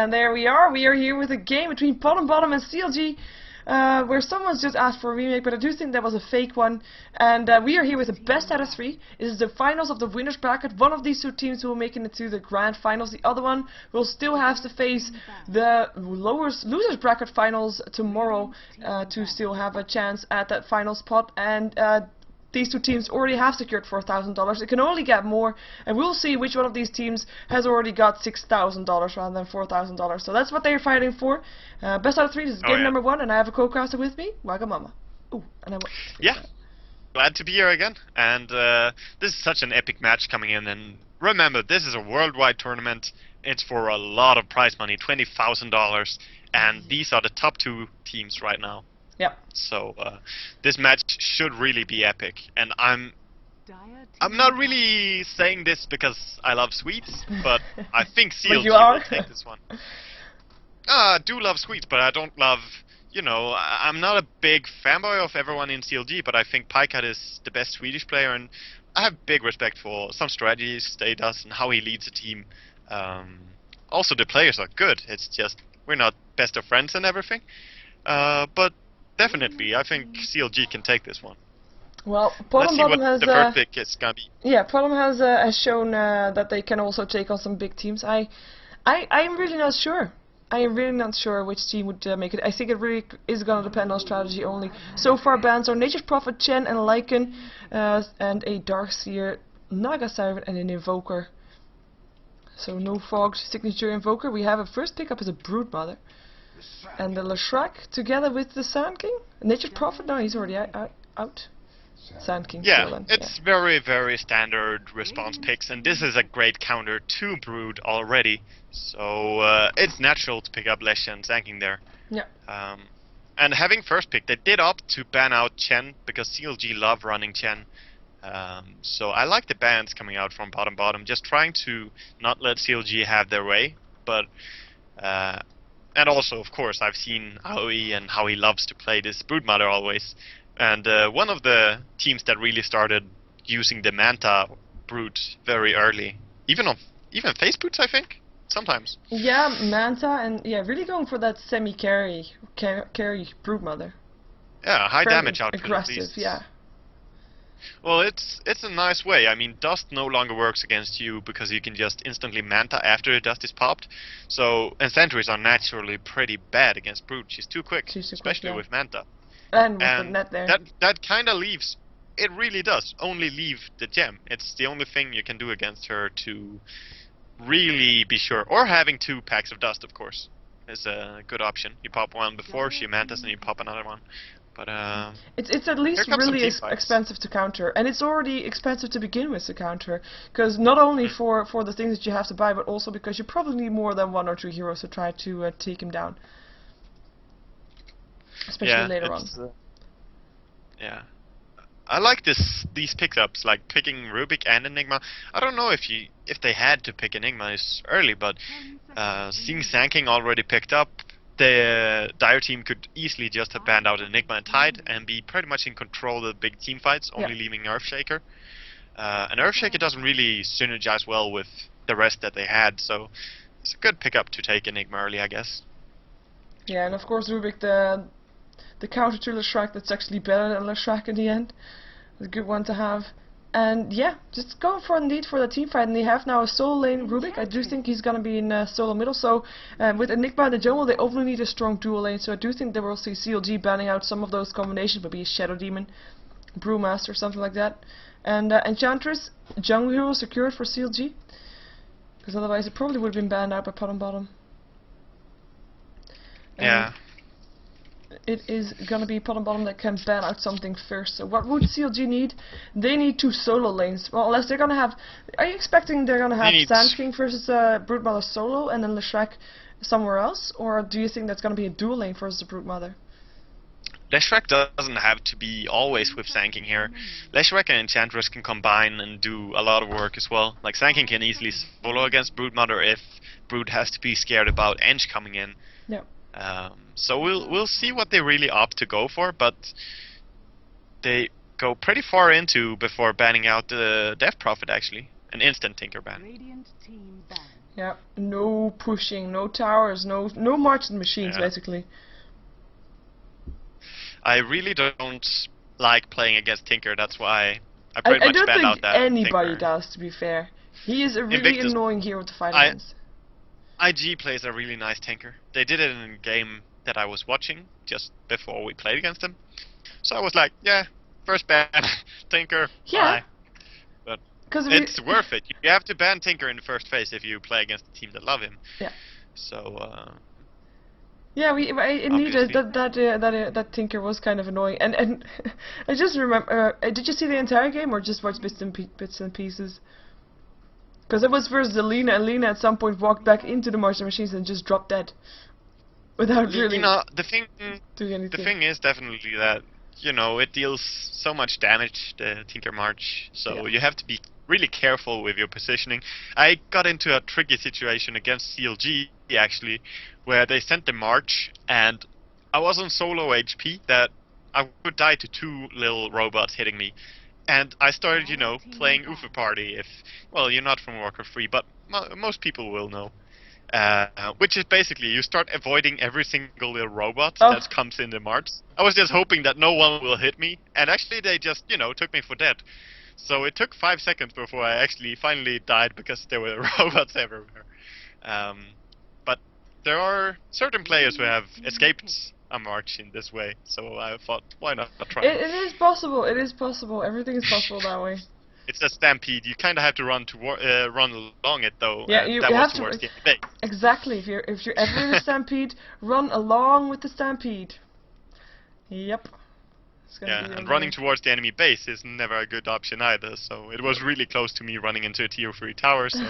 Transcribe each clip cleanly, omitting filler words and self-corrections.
And there we are. We are here with a game between Bottom and CLG, where someone's just asked for a remake, but I do think that was a fake one. And we are here with the best out of 3. This is the finals of the winners bracket. One of these two teams will make it to the grand finals. The other one will still have to face the losers bracket finals tomorrow to still have a chance at that final spot. And these two teams already have secured $4,000. It can only get more, and we'll see which one of these teams has already got $6,000 rather than $4,000. So that's what they're fighting for. Best out of 3. This is game number 1, and I have a co-caster with me, Wagamama. Ooh, and I yeah, glad to be here again. And this is such an epic match coming in. And remember, this is a worldwide tournament. It's for a lot of prize money, $20,000, and these are the top 2 teams right now. Yep. So this match should really be epic, and I'm not really saying this because I love sweets, but I think CLG will take this one. I do love sweets, but I don't love, you know, I'm not a big fanboy of everyone in CLG, but I think Pajkat is the best Swedish player, and I have big respect for some strategies he does and how he leads a team. Also, the players are good. It's just we're not best of friends and everything, but definitely, I think CLG can take this one. Well, Let's see what the first pick is gonna be. Yeah, Bottom has shown that they can also take on some big teams. I'm really not sure. I am really not sure which team would make it. I think it really is gonna depend on strategy only. So far, bans are Nature's Prophet, Chen, and Lycan, and a Darkseer, Naga Siren, and an Invoker. So no Fog signature Invoker. We have a first pickup as a Broodmother. And the Leshrac together with the Sand King? Nature's Prophet? No, he's already out. Sand King. Yeah, it's very, very standard response picks, and this is a great counter to Brood already. So it's natural to pick up Lesha and Sand King there. Yeah. And having first pick, they did opt to ban out Chen because CLG love running Chen. So I like the bans coming out from bottom, just trying to not let CLG have their way, but and also, of course, I've seen AOE and how he loves to play this Broodmother always. And one of the teams that really started using the Manta Brood very early, even face boots, I think, sometimes. Yeah, Manta, and yeah, really going for that semi-carry Broodmother. Yeah, high damage output. Aggressive, yeah. Well, it's a nice way. I mean, Dust no longer works against you because you can just instantly Manta after the Dust is popped. So, and Sentries are naturally pretty bad against Brood. She's too quick, especially with Manta. And with the net there. That kind of leaves, it really does, only leave the gem. It's the only thing you can do against her to really be sure. Or having 2 packs of Dust, of course, is a good option. You pop one before she Mantas and you pop another one. But it's at least really expensive to counter, and it's already expensive to begin with to counter, because not only for the things that you have to buy, but also because you probably need more than 1 or 2 heroes to try to take him down, especially later on. Yeah, I like these pickups, like picking Rubik and Enigma. I don't know if they had to pick Enigma this early, but seeing Sand King already picked up, the Dire team could easily just have banned out Enigma and Tide and be pretty much in control of the big team fights, only leaving Earthshaker. And Earthshaker doesn't really synergize well with the rest that they had, so it's a good pickup to take Enigma early, I guess. Yeah, and of course Rubik, the counter to Leshrac that's actually better than Leshrac in the end. It's a good one to have. And yeah, just going for indeed for the team fight, and they have now a solo lane Rubik. I do think he's gonna be in solo middle. So with Enigma and the jungle, they only need a strong dual lane. So I do think they will see CLG banning out some of those combinations, maybe a Shadow Demon, Brewmaster, something like that. And Enchantress, jungle hero secured for CLG, because otherwise it probably would have been banned out by bottom. Yeah. It is gonna be bottom that can ban out something first. So what would CLG need? They need 2 solo lanes. Well, unless they're gonna have. Are you expecting they're gonna have Sand King versus Broodmother solo and then Leshrac somewhere else, or do you think that's gonna be a dual lane versus the Broodmother? Leshrac doesn't have to be always with Sand King here. Leshrac and Enchantress can combine and do a lot of work as well. Like Sand King can easily solo against Broodmother if Brood has to be scared about Eng coming in. Yeah. So we'll see what they really opt to go for, but they go pretty far into before banning out the Death Prophet, actually, an instant Tinker ban. Yeah, no pushing, no towers, no marching machines, Yeah. basically. I really don't like playing against Tinker. That's why I pretty I much don't banned out think that anybody Tinker. does, to be fair. He is a really Invictus, annoying hero to fight I against. IG plays a really nice Tinker. They did it in a game that I was watching just before we played against them. So I was like, yeah, first ban, Tinker, Yeah. bye. But It's worth it. You have to ban Tinker in the first phase if you play against a team that love him. Yeah. So, yeah, indeed, that Tinker was kind of annoying, and I just remember. Did you see the entire game, or just watch bits and pieces? Because it was versus Lena, and Lena at some point walked back into the marching machines and just dropped dead, without really the doing anything. The thing is definitely that it deals so much damage, the Tinker March. So you have to be really careful with your positioning. I got into a tricky situation against CLG actually, where they sent the March, and I was on solo HP that I would die to 2 little robots hitting me. And I started, playing Ufa Party. Well, you're not from Warcraft 3, but most people will know. Which is basically, you start avoiding every single little robot that comes in the march. I was just hoping that no one will hit me, and actually they just, took me for dead. So it took 5 seconds before I actually finally died because there were robots everywhere. But there are certain players who have escaped a march in this way, so I thought, why not try? It is possible. It is possible. Everything is possible that way. It's a stampede. You kind of have to run along it, though. Yeah, you have to. The base. Exactly. If you're ever in a stampede, run along with the stampede. Yep. Yeah, and running towards the enemy base is never a good option either. So it was really close to me running into a tier 3 tower. So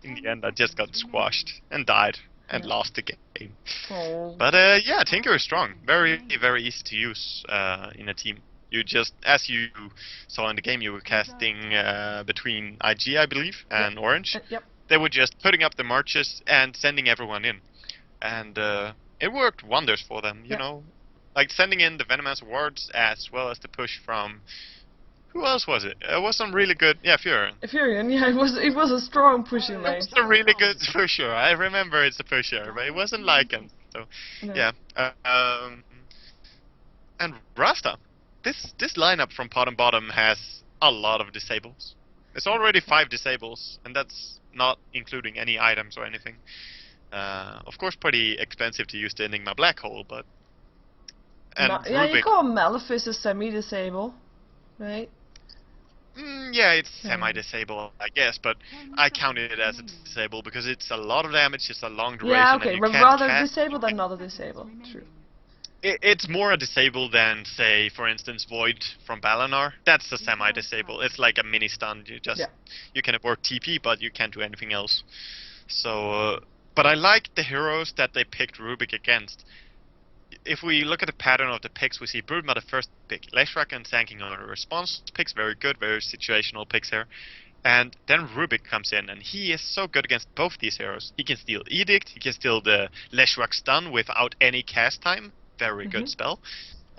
in the end, I just got squashed and died and lost the game. Oh. But yeah, Tinker is strong. Very, very easy to use in a team. You just, as you saw in the game, you were casting between IG, I believe, and Orange. Yep. They were just putting up the marches and sending everyone in. And it worked wonders for them, you know. Like sending in the Venomous wards as well as the push from... Who else was it? It was some really good... Yeah, Furion. Furion, yeah, it was a strong pushing lane. It was a really good pusher. I remember it's a pusher, but it wasn't like him. So, yeah. And Rasta. This lineup from pot and bottom has a lot of disables. It's already 5 disables, and that's not including any items or anything. Of course, pretty expensive to use the Enigma Black Hole, but... And yeah, you call Malefice a semi-disable, right? Yeah, it's semi-disable, I guess, but I counted it as a disable because it's a lot of damage, it's a long duration. Yeah, okay, and but rather disable than not a disable. True. It's more a disable than, say, for instance, Void from Balanar. That's a semi-disable. It's like a mini stun. You can work TP, but you can't do anything else. So, but I like the heroes that they picked Rubik against. If we look at the pattern of the picks, we see Broodma the first pick, Leshrac and Sanking are the response picks, very good, very situational picks here. And then Rubik comes in, and he is so good against both these heroes. He can steal Edict, he can steal the Leshrac stun without any cast time, very good spell.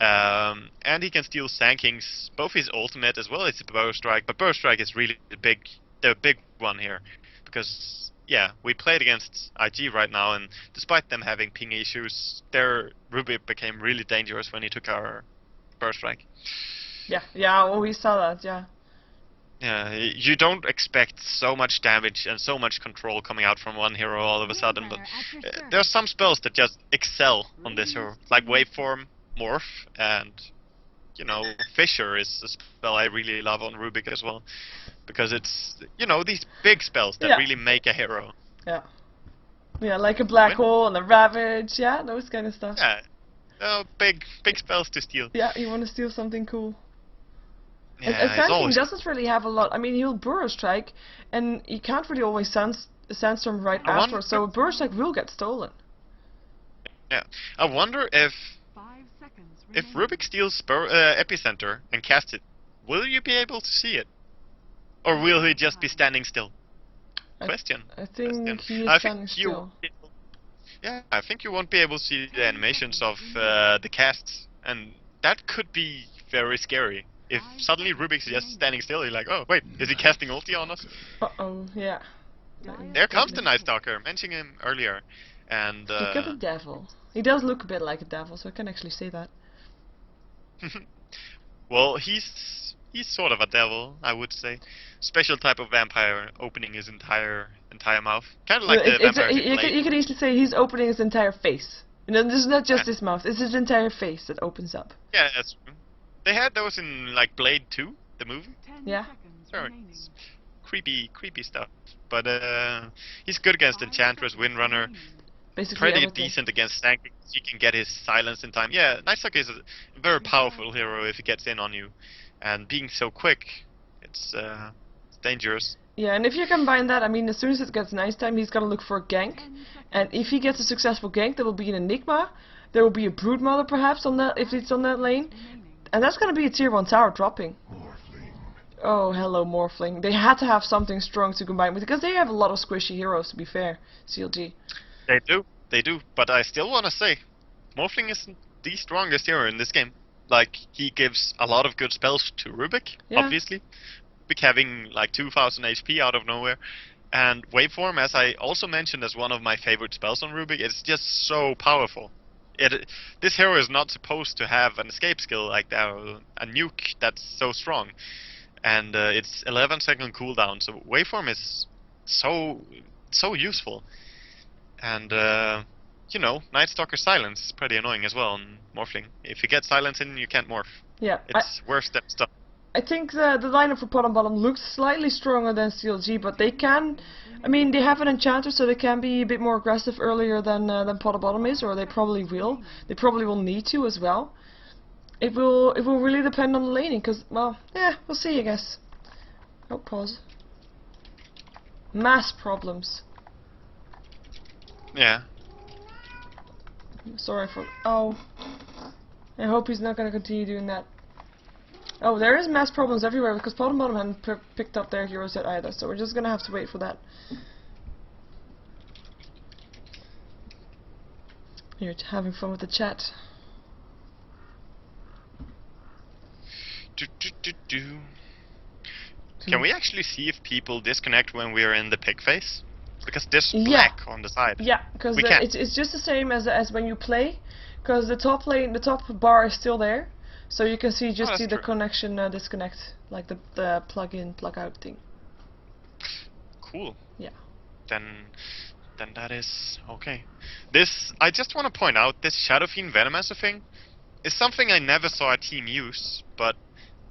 And he can steal Sanking's, both his ultimate as well as his Bow Strike, but Bow Strike is really the big one here. Because... yeah, we played against IG right now, and despite them having ping issues, their Rubik became really dangerous when he took our Burst Strike. Yeah, well, we saw that, yeah. Yeah, you don't expect so much damage and so much control coming out from one hero all of a sudden, but there are some spells that just excel on this hero, like Waveform, Morph, and... you know, Fissure is a spell I really love on Rubik as well. Because it's, you know, these big spells that really make a hero. Yeah. Yeah, like a Black Hole and a Ravage, those kind of stuff. Yeah, big spells to steal. Yeah, you want to steal something cool. Yeah, and Sanking doesn't really have a lot. I mean, he'll Burrow Strike, and he can't really always Sandstorm right after, so Burrow Strike will get stolen. Yeah, I wonder if Rubik steals Epicenter and casts it, will you be able to see it? Or will he just be standing still? Question. I think he is standing still. Yeah, I think you won't be able to see the animations of the casts, and that could be very scary. If suddenly Rubik's just standing still, you're like, oh, wait, is he casting ulti on us? Uh-oh, yeah. There comes the Night Stalker, mentioning him earlier. And he got a devil. He does look a bit like a devil, so I can actually say that. well, he's sort of a devil, I would say. Special type of vampire, opening his entire mouth, kind of like the vampire. You could easily say he's opening his entire face. You know, this is not just his mouth; it's his entire face that opens up. Yeah, that's true. They had those in like Blade 2, the movie. Yeah. Sorry. Creepy stuff. But he's good against Enchantress, Windrunner. Basically pretty everything. decent against tanking. You can get his silence in time. Yeah, Night Stalker is a very powerful hero if he gets in on you, and being so quick, it's dangerous. Yeah, and if you combine that, I mean, as soon as it gets nighttime, he's gotta look for a gank, and if he gets a successful gank, there will be an Enigma, there will be a Broodmother perhaps on that if it's on that lane, and that's gonna be a tier 1 tower dropping. Oh, hello Morphling. They had to have something strong to combine with, because they have a lot of squishy heroes, to be fair, CLG. They do, but I still want to say, Morphling isn't the strongest hero in this game. Like, he gives a lot of good spells to Rubik, obviously. Rubik having like 2000 HP out of nowhere. And Waveform, as I also mentioned as one of my favorite spells on Rubik, it's just so powerful. This hero is not supposed to have an escape skill like that, or a nuke that's so strong. And it's 11-second cooldown, so Waveform is so useful. And, you know, Night Stalker silence is pretty annoying as well on Morphling. If you get silence in, you can't morph. Yeah. It's worse than stuff. I think the lineup for Pot and Bottom looks slightly stronger than CLG, but they can... I mean, they have an Enchanter, so they can be a bit more aggressive earlier than Pot and Bottom is, or they probably will. They probably will need to as well. It will really depend on the laning, because, well, yeah, we'll see, I guess. Oh, pause. Mass problems. Yeah. Sorry for... Oh. I hope he's not going to continue doing that. Oh, there is mass problems everywhere, because Pot and Bottom haven't picked up their heroes yet either, so we're just going to have to wait for that. You're having fun with the chat. Can we actually see if people disconnect when we're in the pick phase? Because there's black on the side. Yeah, because it's just the same as when you play, because the top bar is still there, so you can see the connection disconnect, like the plug-in, plug-out thing. Cool. Yeah. Then that is okay. I just want to point out, this Shadow Fiend Venomancer thing is something I never saw a team use, but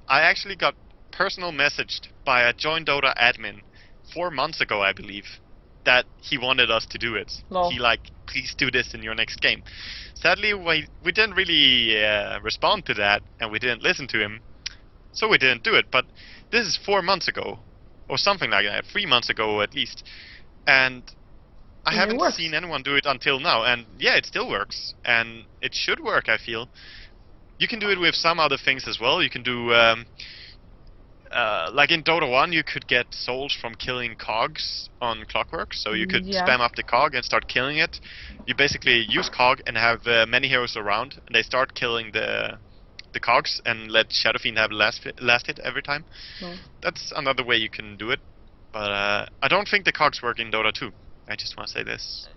I actually got personal messaged by a Join Dota admin 4 months ago, I believe, that he wanted us to do it. Lol. He please do this in your next game. Sadly, we didn't really respond to that, and we didn't listen to him, so we didn't do it. But this is 4 months ago, or something like that, 3 months ago at least, and I haven't seen anyone do it until now. And yeah, it still works, and it should work, I feel. You can do it with some other things as well. You can do, like in Dota 1, you could get souls from killing cogs on Clockwork, so you could spam up the cog and start killing it. You basically use cog and have many heroes around, and they start killing the cogs and let Shadow Fiend have last hit every time. That's another way you can do it, but I don't think the cogs work in Dota 2. I just want to say this.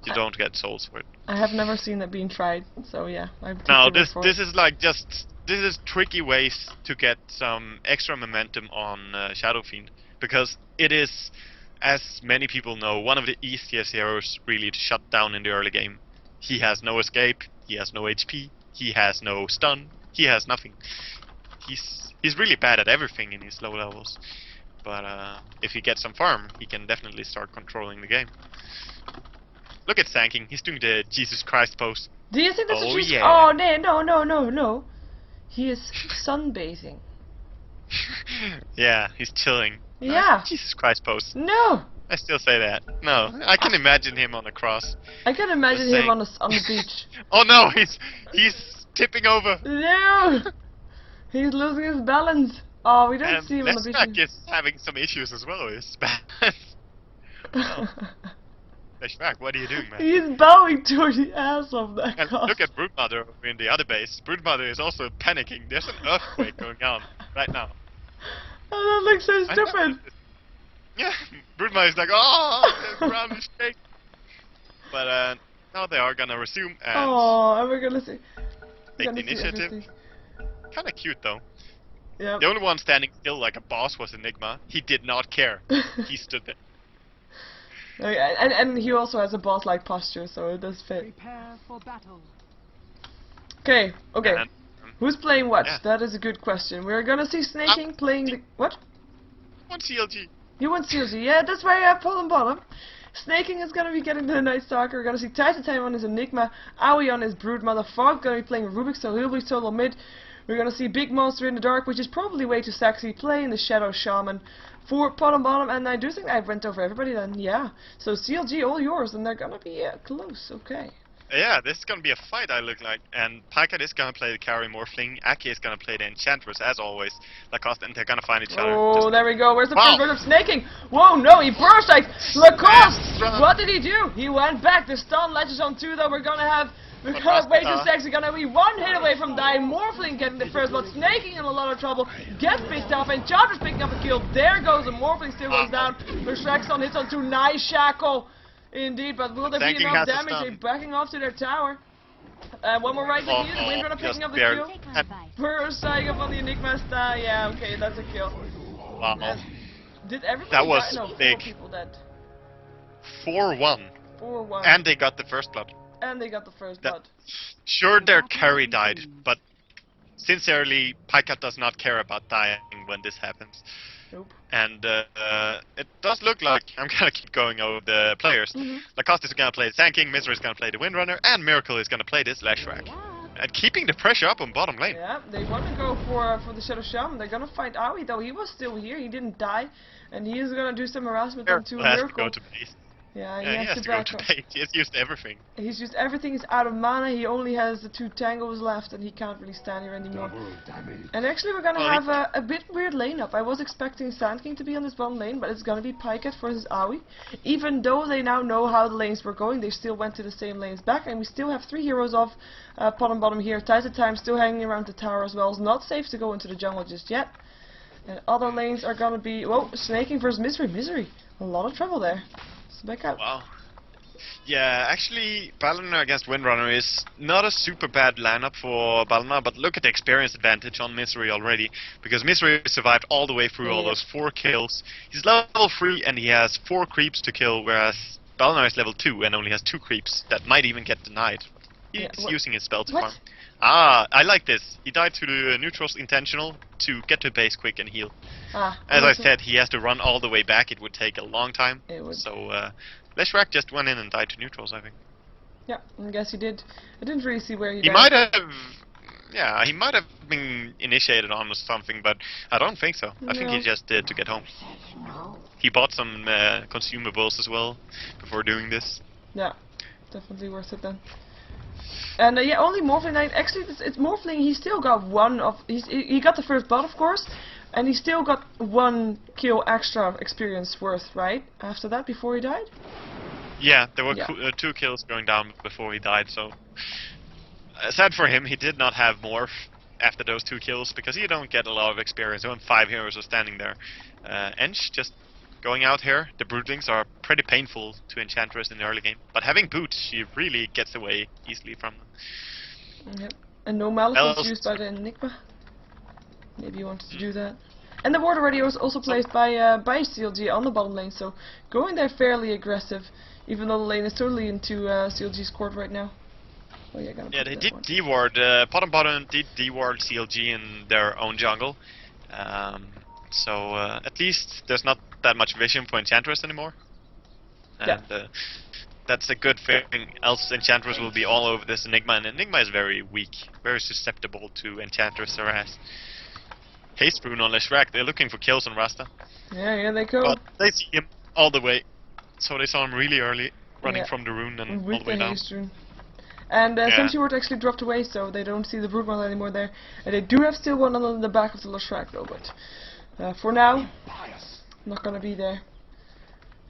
You don't get souls for it. I have never seen it being tried, so yeah. No, this is like this is tricky ways to get some extra momentum on Shadow Fiend, because it is, as many people know, one of the easiest heroes really to shut down in the early game. He has no escape, he has no HP, he has no stun, he has nothing. He's really bad at everything in his low levels, but if he gets some farm, he can definitely start controlling the game. Look at Sanking, he's doing the Jesus Christ pose. Do you think that's a Jesus? Yeah. Oh, no. He is sunbathing. Yeah, he's chilling. Yeah. Jesus Christ pose. No. I still say that. No, I can imagine him on a cross. I can imagine him on the beach. Oh no, he's tipping over. No. He's losing his balance. Oh, we don't see him on the beach. Fleshback is having some issues as well with his balance. Oh. Fleshback, what are you doing, man? He's bowing toward the ass of that And look at Broodmother in the other base. Broodmother is also panicking. There's an earthquake going on right now. Oh, that looks so stupid. Yeah, Broodmother is like, oh, the ground is shaking. But now they are gonna resume and and we're gonna see. take the initiative. Kinda cute though. Yeah. The only one standing still like a boss was Enigma. He did not care. He stood there. And he also has a boss-like posture, so it does fit. Prepare for battle. Okay. And, Who's playing what? yeah. That is a good question. We're gonna see Snaking playing the... What? One CLG. You want CLG? Yeah, that's why I pull and bottom. Snaking is gonna be getting the Night Stalker. We're gonna see Titan on his Enigma. Aoi on his Broodmother. Fog gonna be playing Rubik, so he'll be solo mid. We're gonna see Big Monster in the Dark, which is probably way too sexy, playing the Shadow Shaman for pot and bottom, and I do think I went over everybody then, yeah. So CLG, all yours, and they're gonna be close, okay. Yeah, this is gonna be a fight, I look like. And Paikat is gonna play the carry Morphling, Aki is gonna play the Enchantress, as always. Lacoste, and they're gonna find each other. Oh, there we go. Where's the first word of Snaking? Whoa, no, he burst like Lacoste! What did he do? He went back. The stun ledges on 2, though. We're gonna way too sexy. Gonna be 1 hit away from dying. Morphling getting the first, but Snaking in a lot of trouble. Gets picked up, and Enchantress picking up a kill. There goes, and Morphling still goes down. The Shrek hits on 2. Nice shackle. Indeed, but will there be enough damage? They're backing off to their tower. One more right click here. The Windrunner picking up the kill. First Saiga on the Enigma star. Yeah, okay, that's a kill. Wow. Did everybody that was die? No, big. 4 people dead. 4-1. 4-1. And they got the first blood. And they got the first blood. Sure, their carry died, but sincerely, Paikat does not care about dying when this happens. Nope. And it does look like I'm gonna keep going over the players. Lacoste is gonna play the Sand King, Misery is gonna play the Windrunner, and Miracle is gonna play this Leshrac. And keeping the pressure up on bottom lane. Yeah, they want to go for the Shadow Shaman. They're gonna find Aoi, though. He was still here. He didn't die, and he is gonna do some harassment onto Miracle. To go to base. Yeah, he has to go to base. He has used everything. He's used everything. He's out of mana. He only has the 2 tangos left, and he can't really stand here anymore. And actually, we're gonna have a bit weird lane up. I was expecting Sand King to be on this bottom lane, but it's gonna be Paikat versus Aoi. Even though they now know how the lanes were going, they still went to the same lanes back, and we still have 3 heroes off pot and bottom here. Titan still hanging around the tower as well. It's not safe to go into the jungle just yet. And other lanes are gonna be Snaking versus Misery. A lot of trouble there. So back out. Wow. Yeah, actually, Ballinar against Windrunner is not a super bad lineup for Ballinar, but look at the experience advantage on Misery already, because Misery survived all the way through all those 4 kills. He's level 3 and he has 4 creeps to kill, whereas Ballinar is level 2 and only has 2 creeps that might even get denied. He's using his spell to farm. I like this. He died to the neutrals intentional to get to base quick and heal. As I said, he has to run all the way back. It would take a long time. So Leshrac just went in and died to neutrals, I think. Yeah, I guess he did. I didn't really see where he died. He might have... Yeah, he might have been initiated on or something, but I don't think so. I think he just did to get home. He bought some consumables as well before doing this. Yeah, definitely worth it then. And yeah, only Morphling 9. Actually, it's Morphling. He still got one of. He got the first blood, of course, and he still got 1 kill extra experience worth, right? After that, before he died. Yeah, there were 2 kills going down before he died. So sad for him. He did not have more after those 2 kills because he don't get a lot of experience. When 5 heroes are standing there, Ench just going out here. The Broodlings are pretty painful to Enchantress in the early game, but having boots, she really gets away easily from them. Yep. And no Malice was used by the Enigma. Maybe you wanted to do that. And the ward already was also placed by CLG on the bottom lane, so going there fairly aggressive, even though the lane is totally into CLG's court right now. Oh, yeah, they did D-ward. Bottom did D-ward CLG in their own jungle. So at least there's not that much vision for Enchantress anymore. And that's a good thing, else Enchantress will be all over this Enigma, and Enigma is very weak, very susceptible to Enchantress harass. Haste Rune on Leshrac, they're looking for kills on Rasta. Yeah, they go. But they see him all the way, so they saw him really early, running from the rune and all the way down. And Sentry Ward actually dropped away, so they don't see the Broodmother anymore there. And they do have still one on the back of the Leshrac though, but for now, not gonna be there.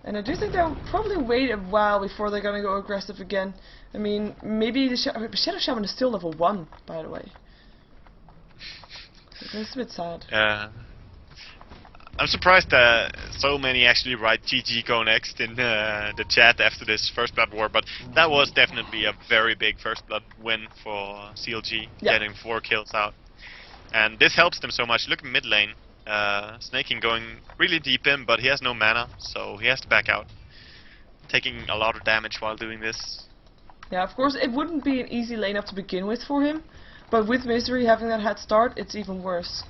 And I do think they'll probably wait a while before they're gonna go aggressive again. I mean, maybe the Shadow Shaman is still level 1, by the way. It's a bit sad. I'm surprised that so many actually write GG go next in the chat after this First Blood war, but that was definitely a very big First Blood win for CLG, getting 4 kills out. And this helps them so much. Look at mid lane. Snaking going really deep in, but he has no mana, so he has to back out. Taking a lot of damage while doing this. Yeah, of course it wouldn't be an easy lane up to begin with for him, but with Misery having that head start, it's even worse.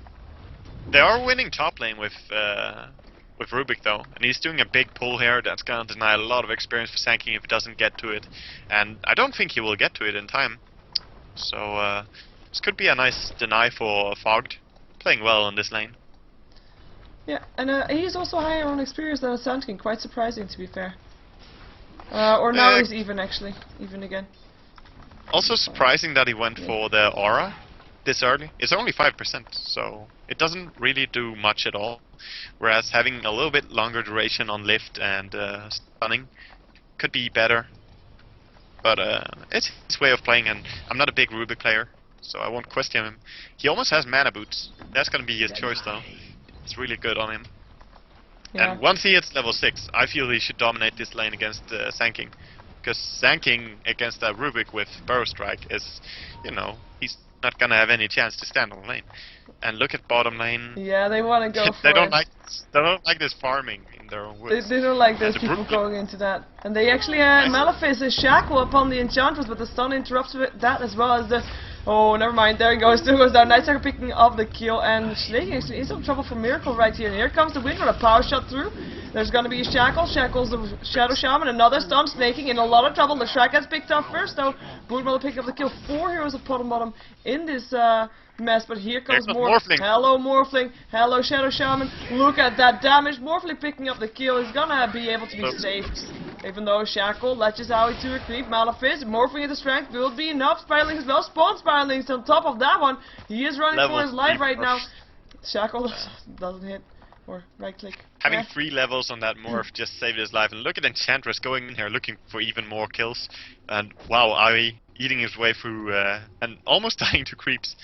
They are winning top lane with Rubik though, and he's doing a big pull here that's gonna deny a lot of experience for Sanking if he doesn't get to it, and I don't think he will get to it in time. So this could be a nice deny for Fogged, playing well on this lane. Yeah, and he's also higher on experience than Sanking, quite surprising to be fair. Or now he's even actually, even again. Also surprising that he went for the aura this early. It's only 5%, so it doesn't really do much at all. Whereas having a little bit longer duration on lift and stunning could be better. But it's his way of playing, and I'm not a big Rubik player, so I won't question him. He almost has mana boots. That's gonna be his choice though. It's really good on him. Yeah. And once he hits level 6, I feel he should dominate this lane against Sanking. Because Sanking against a Rubik with Burrow Strike is, you know, he's not gonna have any chance to stand on lane. And look at bottom lane. Yeah, they want to go for they don't like this farming in their own woods. They don't like those people going into that. And they actually Malefice a shackle upon the Enchantress, but the stun interrupts that as well as the... Oh, never mind, there he goes, still goes down. Nightstalker picking up the kill, and Snaking actually is in trouble for Miracle right here. And here comes the wind with a power shot through. There's gonna be a Shackle, Shackle's the Shadow Shaman, another stun, Snaking in a lot of trouble. The Shrek gets picked up first though. Broodmother picking up the kill. 4 heroes of bottom in this mess, but here comes Morphling. Hello Morphling, hello Shadow Shaman. Look at that damage. Morphling picking up the kill. He's gonna be able to be saved. Even though Shackle latches out to a creep, Malefice, Morphing into strength will be enough. Spiraling as well, Spawn Spiralings on top of that one. He is running for his life right now. Shackle doesn't hit. Or right click. Having 3 levels on that Morph just saved his life. And look at Enchantress going in here looking for even more kills. And wow, Ari eating his way through and almost dying to creeps.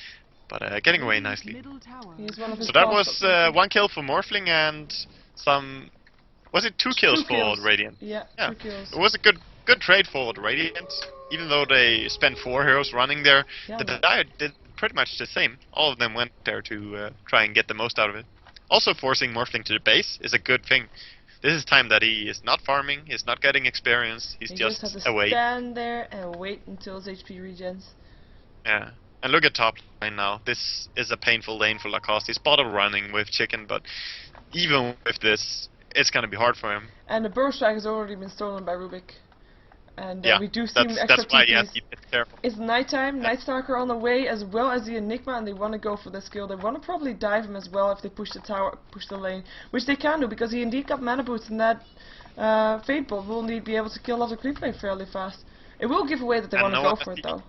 But getting away nicely. So that was 1 kill for Morphling and some... Was it 2 kills for the Radiant? Yeah, 2 kills. It was a good trade for the Radiant. Even though they spent 4 heroes running there, the Dire did pretty much the same. All of them went there to try and get the most out of it. Also forcing Morphling to the base is a good thing. This is time that he is not farming, he's not getting experience, he's just has to away. Stand there and wait until his HP regens. Yeah. And look at top lane now. This is a painful lane for Lacoste. He's bottom running with Chicken, but even with this, it's gonna be hard for him. And the Burrow Strike has already been stolen by Rubik. And yeah, we do see extra why TPs. be careful. It's nighttime, Nightstalker on the way as well as the Enigma, and they want to go for this kill. They want to probably dive him as well if they push the tower, push the lane, which they can do because he indeed got mana boots, and that Fate Bolt will indeed be able to kill off the creep wave fairly fast. It will give away that they want to go for it though.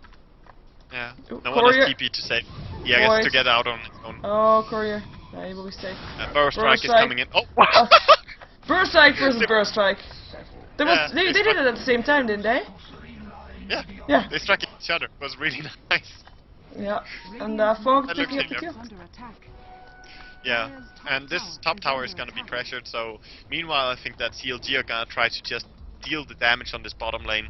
Yeah, no one has TP to save. He gets to get out on his own. Oh, Courier. Yeah, he will be safe. Burrow Strike is coming in. Oh! Burrow Strike versus Burrow Strike. They did it at the same time, didn't they? Yeah. Yeah. They struck each other. It was really nice. Yeah. And Fog picking up the kill. Yeah. And this top tower is gonna be pressured, so meanwhile I think that CLG are gonna try to just deal the damage on this bottom lane.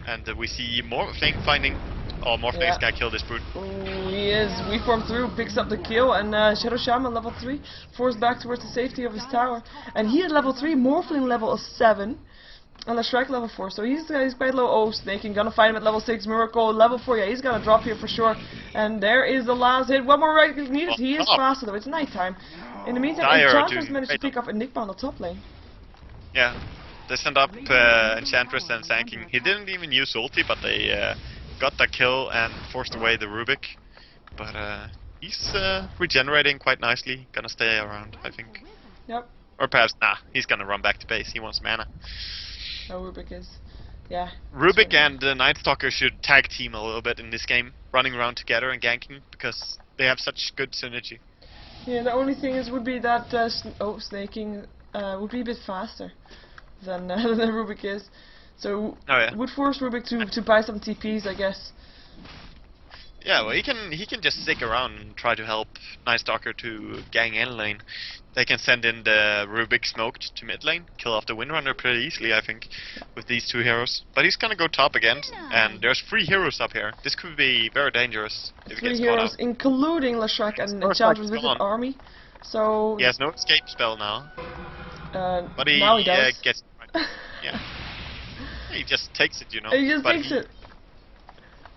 And we see Morphling finding... Oh, Morphling's gonna kill this brute. Oh, he is. We form through, picks up the kill, and Shadow Shaman level 3, forced back towards the safety of his tower. And he at level 3, Morphling level 7. And the Shrek level 4, so he's quite low. Oh, Snaking gonna find him at level 6. Miracle level 4, yeah, he's gonna drop here for sure. And there is the last hit. One more right click needed. He is faster though. It's nighttime. In the meantime, Enchantress managed to pick up Enigma on the top lane. Yeah, they sent up Enchantress and Sanking. He didn't even use ulti, but they got the kill and forced away the Rubik. But he's regenerating quite nicely. Gonna stay around, I think. Yep. Or perhaps, nah, he's gonna run back to base. He wants mana. Oh, Rubik is, yeah. Rubik and Nightstalker should tag team a little bit in this game, running around together and ganking, because they have such good synergy. Yeah, the only thing would be that Snaking would be a bit faster than Rubik is, so would force Rubik to buy some TPs, I guess. Yeah, well, he can just stick around and try to help Nice Stalker to gang N lane. They can send in the Rubik smoked to mid lane, kill off the Windrunner pretty easily, I think, with these two heroes. But he's gonna go top again, and there's 3 heroes up here. This could be very dangerous if he gets caught out. 3 heroes, including Leshrac and Enchantress with an army. So he has no escape spell now. But now he does. Gets yeah. He just takes it, you know. He just takes it.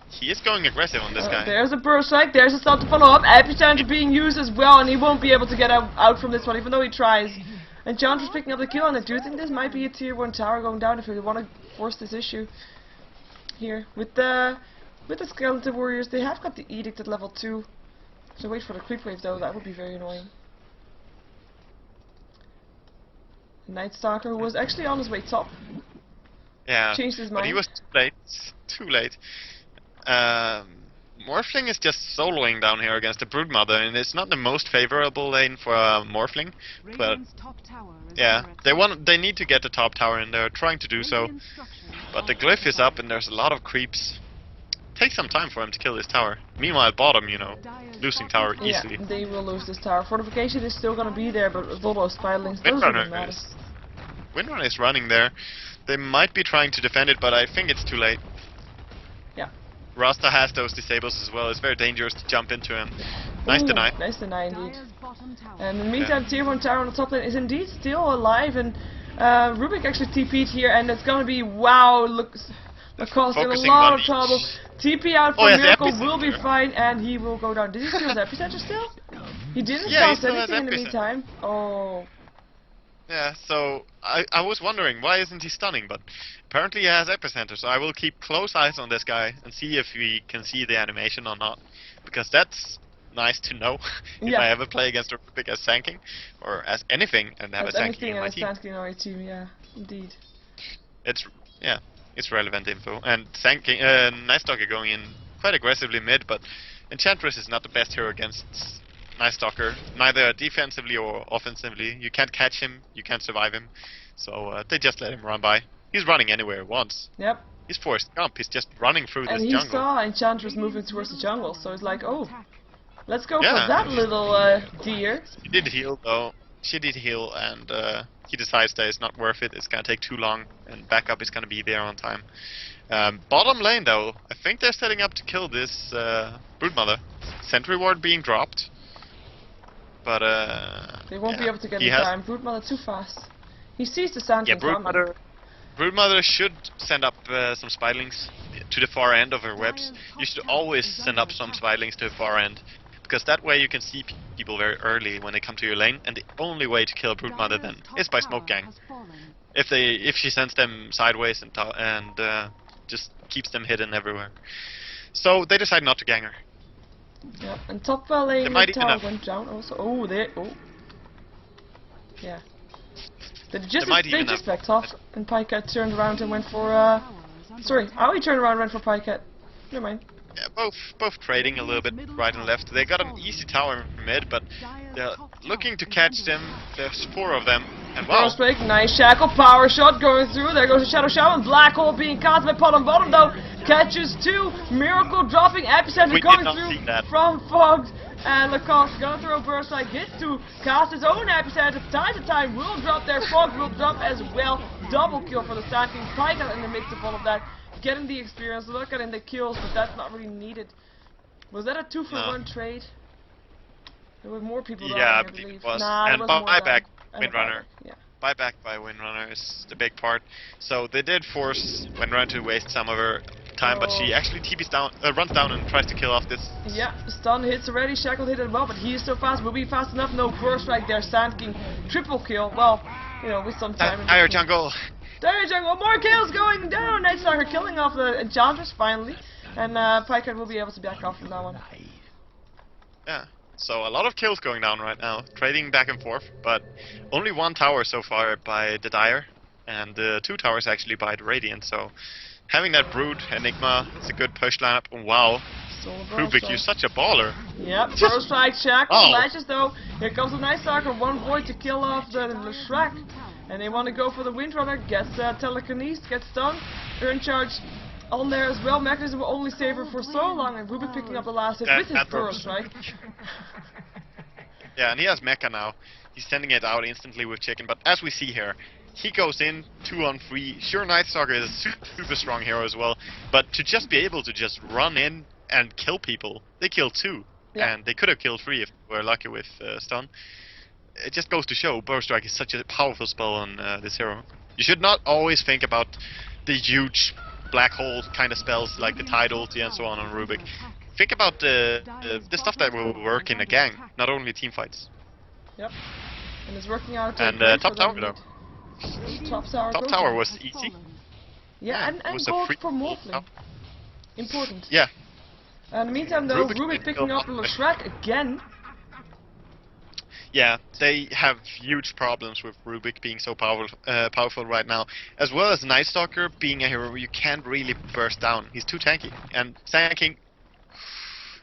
He is going aggressive on this guy. There's a burst strike, there's a start to follow up. Epicenter being used as well, and he won't be able to get out from this one, even though he tries. Enchantress picking up the kill, and I do think this might be a tier 1 tower going down if we want to force this issue here. With the Skeleton Warriors, they have got the Edict at level 2. So wait for the creep wave though, that would be very annoying. Night Stalker, who was actually on his way top. Yeah, changed his mind. But he was too late. Morphling is just soloing down here against the Broodmother, and it's not the most favorable lane for Morphling. But yeah, they need to get the top tower, and they're trying to do so. But the glyph is up, and there's a lot of creeps. Takes some time for him to kill this tower. Meanwhile, bottom, you know, losing tower easily. Yeah, they will lose this tower. Fortification is still gonna be there, but with all those spiralings, those really matter. Windrunner is running there. They might be trying to defend it, but I think it's too late. Yeah. Rasta has those disables as well. It's very dangerous to jump into him. Nice deny. Nice deny indeed. And in the meantime, tier 1 tower on the top lane is indeed still alive, and Rubik actually TP'd here, and it's gonna be wow. Look, Lacoste in a lot of trouble. TP out for Miracle will be fine, and he will go down. Did he steal his epicenter still? He didn't cost anything in the meantime. Oh. Yeah, so I was wondering, why isn't he stunning? But apparently he has epicenter, so I will keep close eyes on this guy and see if we can see the animation or not. Because that's nice to know if I ever play against a Rubik as Sanking, or as anything, and have a Sanking in my team. Anything on my team, yeah, indeed. It's relevant info. And Sanking, Night Stalker going in quite aggressively mid, but Enchantress is not the best hero against Night Stalker, neither defensively or offensively. You can't catch him, you can't survive him, so they just let him run by. He's running anywhere he wants. Yep. He's forced jump, he's just running through this jungle. And he saw Enchantress moving towards the jungle, so he's like, oh, let's go for that little deer. He did heal though. She did heal, and he decides that it's not worth it, it's gonna take too long, and backup is gonna be there on time. Bottom lane though, I think they're setting up to kill this Broodmother. Sentry ward being dropped. But they won't be able to get in time. Broodmother too fast. He sees the sand coming. Broodmother should send up some spiderlings to the far end of her webs. You should always send up some spiderlings to the far end, because that way you can see people very early when they come to your lane. And the only way to kill Broodmother then is by smoke gang. If she sends them sideways and just keeps them hidden everywhere. So they decide not to gang her. Yeah, and top lane tower went down also. Oh, yeah. They just backed off, and Pycat turned around and went for sorry, Aoi turned around and went for Pycat. Never mind. Yeah, both trading a little bit right and left. They got an easy tower mid, but they're looking to catch them. There's 4 of them, and wow. Break, nice shackle, power shot going through. There goes a shadow shower, and black hole being cast by bottom though. Catches 2, Miracle dropping, epicenter coming through from Fogs, and Lacoste gonna throw burst strike, gets to cast his own epicenter. Time to time will drop there. Fogs will drop as well. Double kill for the Sanking. Pycat in the mix of all of that. Getting the experience, look at the kills, but that's not really needed. Was that a 2-for-1 trade? There were more people dying, I believe. It was. Nah, and buyback Windrunner. Yeah. Buyback by Windrunner is the big part. So they did force Windrunner to waste some of her time, but she actually TP's down, runs down and tries to kill off this. Yeah, stun hits already, shackled hit as well, but he is so fast, will be fast enough. No burst right there, Sand King triple kill. Well, you know, with some time. Dire jungle. Dire jungle, more kills going down. Night Stalker killing off the Enchantress finally, and Pycat will be able to back off from that one. Yeah. So a lot of kills going down right now, trading back and forth, but only 1 tower so far by the Dire, and 2 towers actually by the Radiant, so having that Brood, Enigma, it's a good push lineup. Wow, Rubik, you're such a baller. Yep, Pro Strike, Shackle, latches though. Here comes the Night Stalker, 1 void to kill off the Leshrac, and they want to go for the Windrunner, gets telekinesis, gets stunned, Earn Charge on there as well. Mechanism will only save her for so long, and Rubik picking up the last hit with his burst, right? Yeah, and he has mecha now. He's sending it out instantly with chicken, but as we see here, he goes in 2-on-3. Sure, Nightstalker is a super strong hero as well, but to just be able to just run in and kill people, they kill 2, and they could have killed 3 if we were lucky with stun. It just goes to show Burst Strike is such a powerful spell on this hero. You should not always think about the huge black hole kind of spells like the Tide ulti and so on Rubik. Think about the stuff that will work in a gang, not only team fights. Yep. And it's working out. And top tower though. Top tower was easy. Yeah, and gold for Morphling. Important. Yeah. In the meantime though, Rubik picking up little Shrek again. Yeah, they have huge problems with Rubik being so powerful right now, as well as Nightstalker being a hero you can't really burst down. He's too tanky, and Sanking,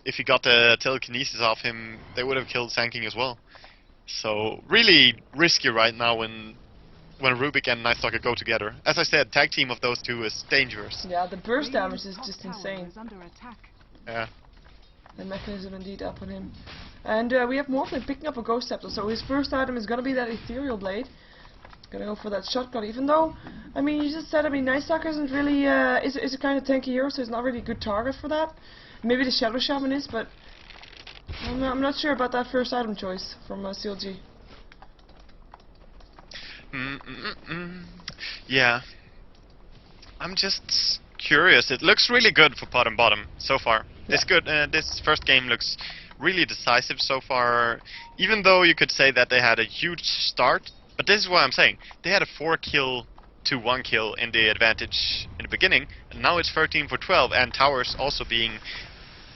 if you got the telekinesis off him, they would have killed Sanking as well. So really risky right now when Rubik and Nightstalker go together. As I said, tag team of those two is dangerous. Yeah, the burst damage is just insane. Yeah. The mechanism indeed up on him. And we have Morphling picking up a Ghost Scepter, so his first item is gonna be that Ethereal Blade. Gonna go for that shotgun, even though, I mean, you just said, I mean, Nightstalker isn't really, is a kind of tanky hero, so it's not really a good target for that. Maybe the Shadow Shaman is, but I'm not sure about that first item choice from CLG. Yeah. I'm just curious. It looks really good for pot and bottom so far. This first game looks really decisive so far, even though you could say that they had a huge start. But this is what I'm saying. They had a 4-kill to 1-kill in the advantage in the beginning, and now it's 13 for 12, and towers also being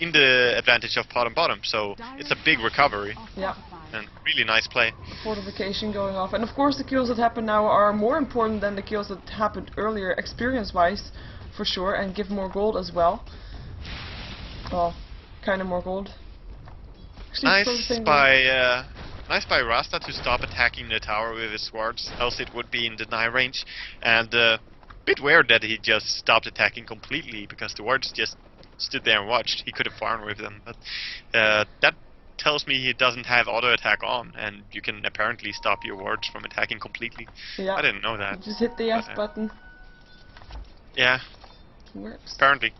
in the advantage of pot and bottom, so it's a big recovery. Yeah. And really nice play. Fortification going off, and of course the kills that happen now are more important than the kills that happened earlier, experience-wise, for sure, and give more gold as well. Well, kind of more gold. Nice by Rasta to stop attacking the tower with his swords, else it would be in deny range. And bit weird that he just stopped attacking completely, because the wards just stood there and watched. He could have farmed with them, but that tells me he doesn't have auto attack on, and you can apparently stop your wards from attacking completely. Yeah. I didn't know that. Just hit the F button. Yeah. Works. Apparently.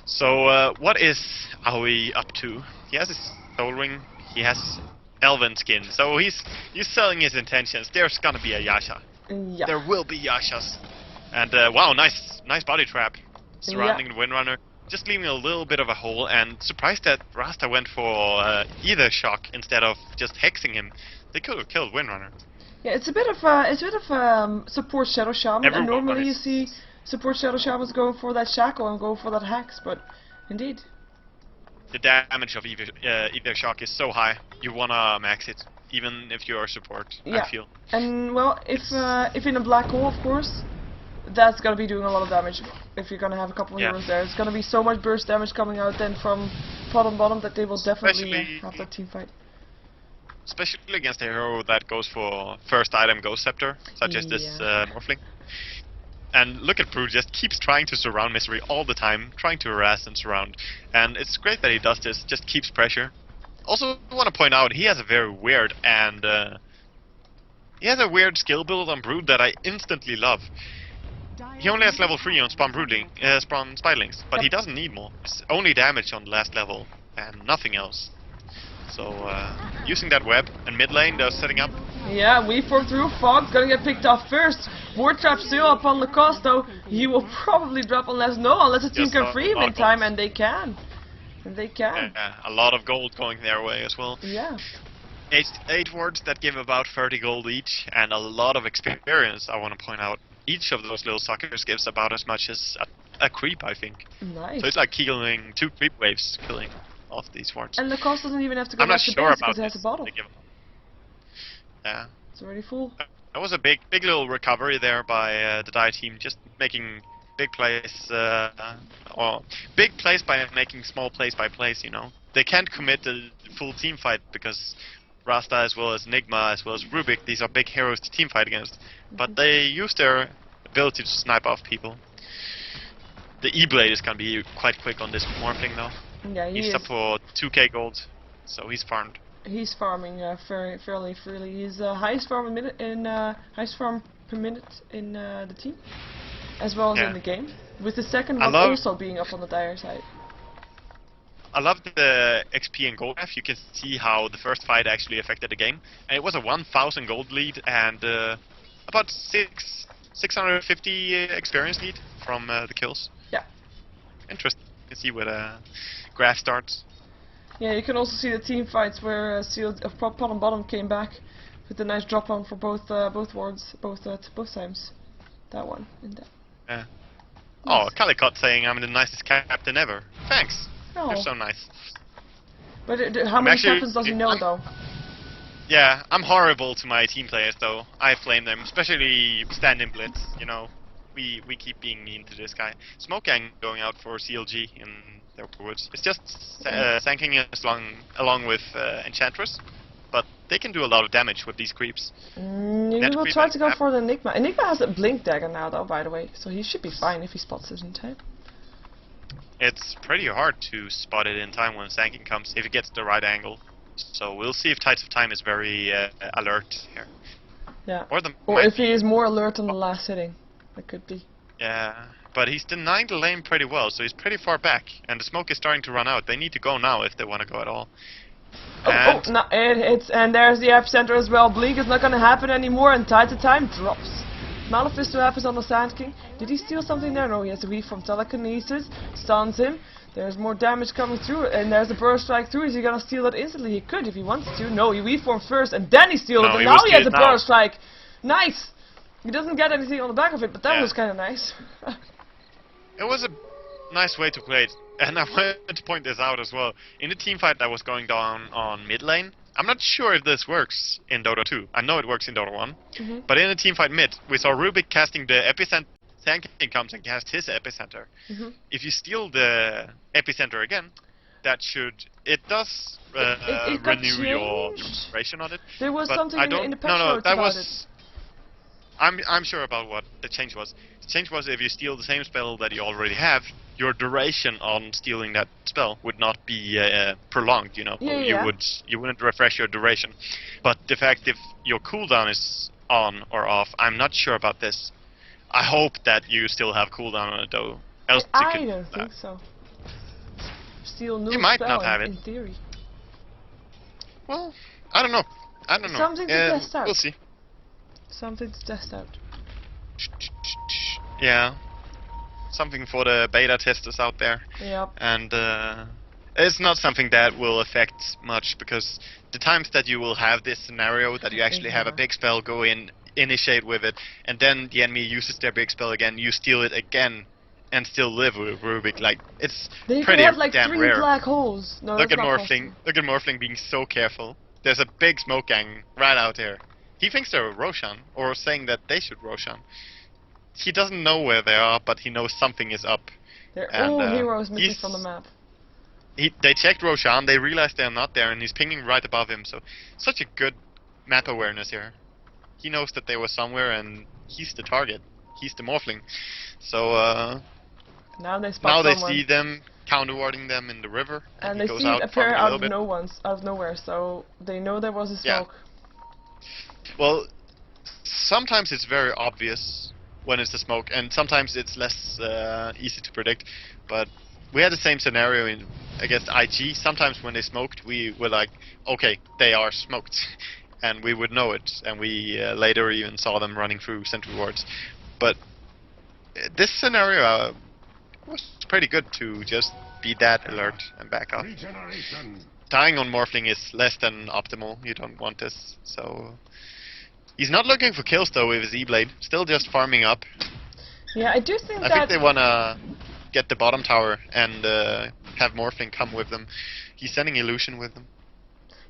So what is Aoi up to? He has his soul ring. He has elven skin. So he's selling his intentions. There's gonna be a Yasha. Yeah. There will be Yashas. And wow, nice body trap surrounding the Windrunner. Just leaving a little bit of a hole, and surprised that Rasta went for either shock instead of just hexing him. They could have killed Windrunner. Yeah, it's a bit of support Shadow Shaman, and normally you see support Shadow Shamans go for that shackle and go for that hex, but indeed. The damage of either shock is so high, you wanna max it, even if you're support, yeah. I feel. And well, if in a black hole, of course, that's gonna be doing a lot of damage. If you're gonna have a couple of heroes there, it's gonna be so much burst damage coming out then from pot and bottom that they will definitely have that team fight. Especially against a hero that goes for first item Ghost Scepter, such as this Morphling. And look at Brew, just keeps trying to surround Misery all the time, trying to harass and surround. And it's great that he does this, just keeps pressure. Also, I want to point out, he has a very weird and he has a weird skill build on Brood that I instantly love. He only has level 3 on Spawn Spiderlings, but he doesn't need more. It's only damage on the last level, and nothing else. So, using that web, and mid lane, they're setting up. Yeah, we for through Fog, gonna get picked off first. Ward Trap still up on Lacoste, though. He will probably drop unless the team can free him in time, and they can. And they can. Yeah, a lot of gold going their way as well. Yeah. 8 wards that give about 30 gold each, and a lot of experience, I want to point out. Each of those little suckers gives about as much as a creep, I think. Nice. So it's like killing 2 creep waves, killing off these wards. And Lacoste doesn't even have to go back to base because he has a bottle. Yeah. It's already full. That was a big little recovery there by the Dire team, just making big plays, or big plays by making small plays by plays, you know. They can't commit the full team fight because Rasta as well as Enigma as well as Rubik, these are big heroes to team fight against. But they use their ability to snipe off people. The E-Blade is gonna be quite quick on this Morphling though. Yeah, he's up for 2k gold, so he's farmed. he's farming fairly freely. He's highest farm per minute in the team, as well as in the game. With the second one also being up on the dire side. I love the XP and gold graph. You can see how the first fight actually affected the game. And it was a 1,000 gold lead and about 650 experience lead from the kills. Yeah. Interesting to see where the graph starts. Yeah, you can also see the team fights where Pot and Bottom came back with a nice drop on for both wards, both times. That one and that. Yeah. Nice. Oh, Calicott saying I'm the nicest captain ever. Thanks. Oh. You're so nice. But how many captains does he know, though? Yeah, I'm horrible to my team players, though. I flame them, especially stand-in blitz. You know, we keep being mean to this guy. Smoke Gang going out for CLG in their woods. It's just sanking us along with Enchantress, but they can do a lot of damage with these creeps. You will try to go for the Enigma. Enigma has a blink dagger now, though, by the way, so he should be fine if he spots it in time. It's pretty hard to spot it in time when sanking comes, if it gets the right angle. So we'll see if Tides of Time is very alert here. Yeah. Or if he is more alert on the last hitting. That could be. Yeah, but he's denying the lane pretty well, so he's pretty far back. And the smoke is starting to run out. They need to go now if they want to go at all. No, it hits, and there's the epicenter as well. Blink is not going to happen anymore, and Tides of Time drops. Malefisto happens on the Sand King. Did he steal something there? No, he has a weave from telekinesis. Stuns him. There's more damage coming through, and there's a burst strike through. Is he gonna steal that instantly? He could if he wants to. No, he weave formed first, and then he steals it, and now he has a burst strike. Nice! He doesn't get anything on the back of it, but that was kind of nice. It was a nice way to play it, and I wanted to point this out as well. In the team fight that was going down on mid lane, I'm not sure if this works in Dota 2. I know it works in Dota 1. But in the teamfight mid, we saw Rubik casting the epicenter. Sanking comes and casts his epicenter. If you steal the epicenter again, that should... It does renew your duration on it. There was something in the patch notes about it. I'm sure about what the change was. The change was if you steal the same spell that you already have, your duration on stealing that spell would not be prolonged, you know. You wouldn't refresh your duration. But the fact if your cooldown is on or off, I'm not sure about this. I hope that you still have cooldown on it though. Else I don't think so. Steal new might not have it in theory. Well, I don't know. Something to test out. We'll see. Something to test out. Yeah. Something for the beta testers out there. Yep. And it's not something that will affect much, because the times that you will have this scenario that you actually have a big spell go in, initiate with it, and then the enemy uses their big spell again, you steal it again, and still live with Rubik. Like, it's pretty have like damn 3 rare. black holes. No, look at Morphling. Look at Morphling being so careful. There's a big smoke gang right out here. He thinks they're Roshan, or saying that they should Roshan. He doesn't know where they are, but he knows something is up. There are all heroes missing from the map. They checked Roshan, they realized they're not there, and he's pinging right above him. So, such a good map awareness here. He knows that they were somewhere, and he's the target. He's the Morphling. So, now they spot someone. See them counterwarding them in the river, and they see it appear out of nowhere. So they know there was a smoke. Yeah. Well, sometimes it's very obvious when it's the smoke, and sometimes it's less easy to predict. But we had the same scenario against IG. Sometimes when they smoked, we were like, okay, they are smoked. And we would know it, and we later even saw them running through central wards. But this scenario was pretty good to just be that alert and back up. Dying on Morphling is less than optimal. You don't want this. So he's not looking for kills though with his E-Blade. Still just farming up. Yeah, I do think I think they wanna get the bottom tower and have Morphling come with them. He's sending Illusion with them.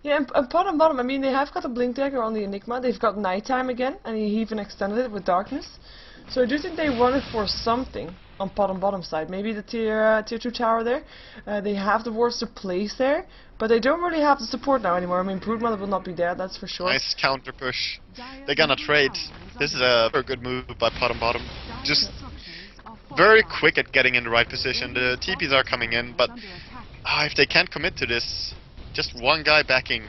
Yeah, and Pot and Bottom, I mean, they have got a Blink Dagger on the Enigma. They've got Nighttime again, and he even extended it with Darkness. So I do think they wanted for something on Pot and Bottom side. Maybe the tier 2 tower there. They have the wards to place there, but they don't really have the support now anymore. I mean, Broodmother will not be there, that's for sure. Nice counter push. They're gonna trade. This is a very good move by Pot and Bottom. Just very quick at getting in the right position. The TPs are coming in, but if they can't commit to this, just one guy backing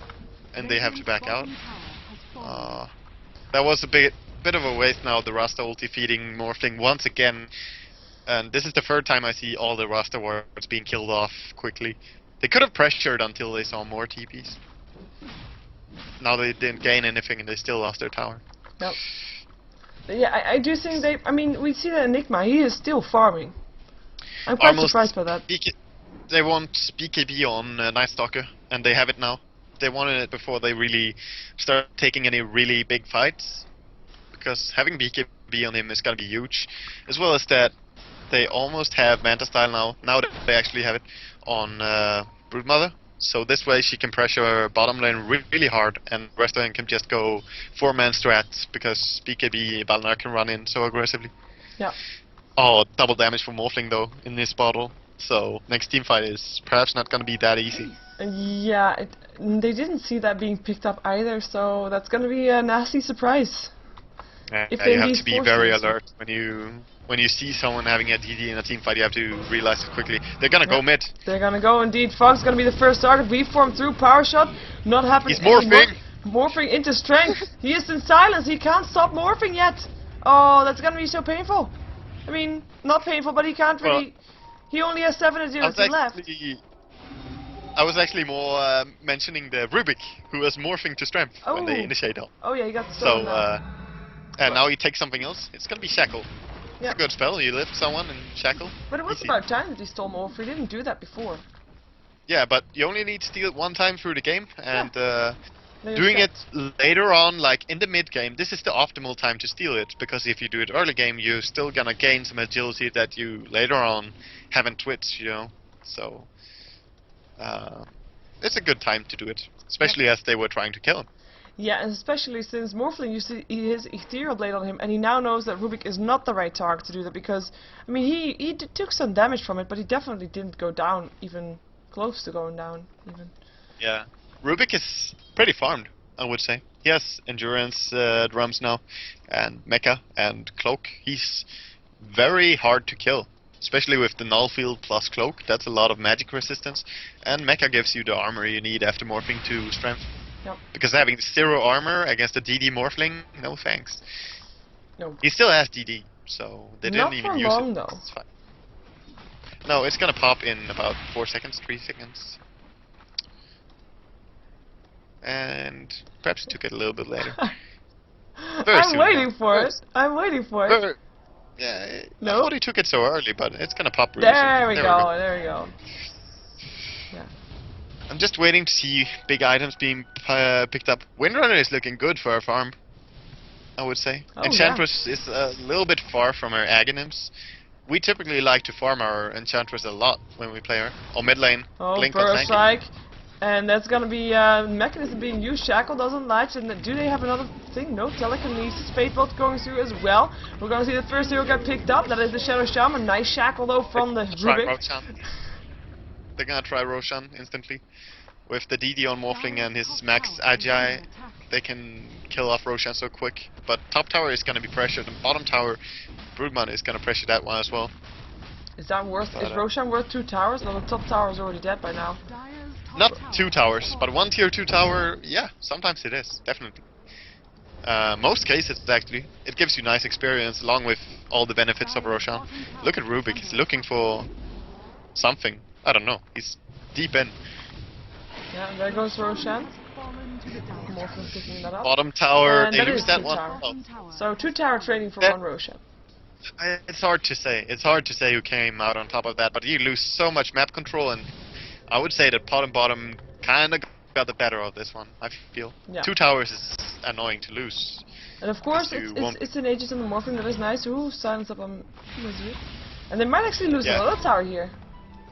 and they have to back out. That was a bit of a waste now, the Rasta ulti feeding Morphling once again. And this is the third time I see all the Rasta wards being killed off quickly. They could have pressured until they saw more TPs. Now they didn't gain anything and they still lost their tower. Nope. Yeah, I do think they... I mean, we see that Enigma, he is still farming. I'm quite surprised by that. They want BKB on Night Stalker, and they have it now. They wanted it before they really start taking any really big fights. Because having BKB on him is gonna be huge. As well as that they almost have Manta Style now. Now that they actually have it on Broodmother. So this way she can pressure bottom lane really hard, and rest of them can just go 4-man strats because BKB Balnar can run in so aggressively. Yeah. Oh, double damage from Morphling though in this bottle. So next team fight is perhaps not gonna be that easy. Yeah, they didn't see that being picked up either, so that's gonna be a nasty surprise. If you have to be very alert when you see someone having a DD in a team fight. You have to realize it quickly. They're gonna go mid. They're gonna go indeed. Fog's gonna be the first target. We form through power shot. Not happening. He's morphing. Morphing into strength. He is in silence. He can't stop morphing yet. Oh, that's gonna be so painful. I mean, not painful, but he can't really. He only has 7 agility left. I was actually more mentioning the Rubik, who was morphing to strength when they initiate out. Oh yeah, he got stolen. So, and now he takes something else. It's gonna be Shackle. It's a good spell. You lift someone and Shackle. But it was about time that he stole Morph. He didn't do that before. Yeah, but you only need to steal it one time through the game, and doing it later on, like in the mid game, this is the optimal time to steal it, because if you do it early game, you're still gonna gain some agility that you later on haven't twitched, you know. So it's a good time to do it, especially as they were trying to kill him. Yeah, and especially since Morphling used his Ethereal Blade on him, and he now knows that Rubik is not the right target to do that, because, I mean, he took some damage from it, but he definitely didn't go down, even close to going down, even. Yeah, Rubik is pretty farmed, I would say. He has Endurance drums now, and Mecha, and Cloak. He's very hard to kill, especially with the Null Field plus Cloak. That's a lot of magic resistance, and Mecha gives you the armor you need after morphing to strength. Yep. Because having 0 armor against a DD Morphling, no thanks. No. He still has DD, so they didn't even use long, it. Though. It's fine. No, it's gonna pop in about 4 seconds, 3 seconds. And perhaps it took it a little bit later. I'm waiting for it. I'm waiting for it. Yeah, no? I thought he took it so early, but it's gonna pop really soon. There we go. Yeah. I'm just waiting to see big items being picked up. Windrunner is looking good for our farm, I would say. Oh, Enchantress is a little bit far from our Aghanims. We typically like to farm our Enchantress a lot when we play her. Or mid lane. Oh, Blink Burrow Strike. And that's gonna be mechanism being used. Shackle doesn't latch. And do they have another thing? No, Telekinesis. Fate Bolt going through as well. We're gonna see the first hero get picked up. That is the Shadow Shaman. Nice Shackle though from the Rubik. They're gonna try Roshan instantly. With the DD on Morphling and his max Agi, they can kill off Roshan so quick. But top tower is gonna be pressured, and bottom tower, Broodmother is gonna pressure that one as well. Is that worth? Is Roshan worth 2 towers? No, the top tower is already dead by now. Not 2 towers, but 1 tier 2 tower. Yeah, sometimes it is, definitely. Most cases actually, it gives you nice experience along with all the benefits of Roshan. Look at Rubik, he's looking for something. I don't know, he's deep in. Yeah, there goes Roshan. Morphin picking that up. Bottom tower, and they lose that one. Oh. So 2 tower trading for 1 Roshan. It's hard to say. It's hard to say who came out on top of that, but you lose so much map control, and I would say that bottom kinda got the better of this one, I feel. Yeah. 2 towers is annoying to lose. And of course, it's an Aegis and the Morphing that is nice. Ooh, silence up on Mazir. And they might actually lose another tower here.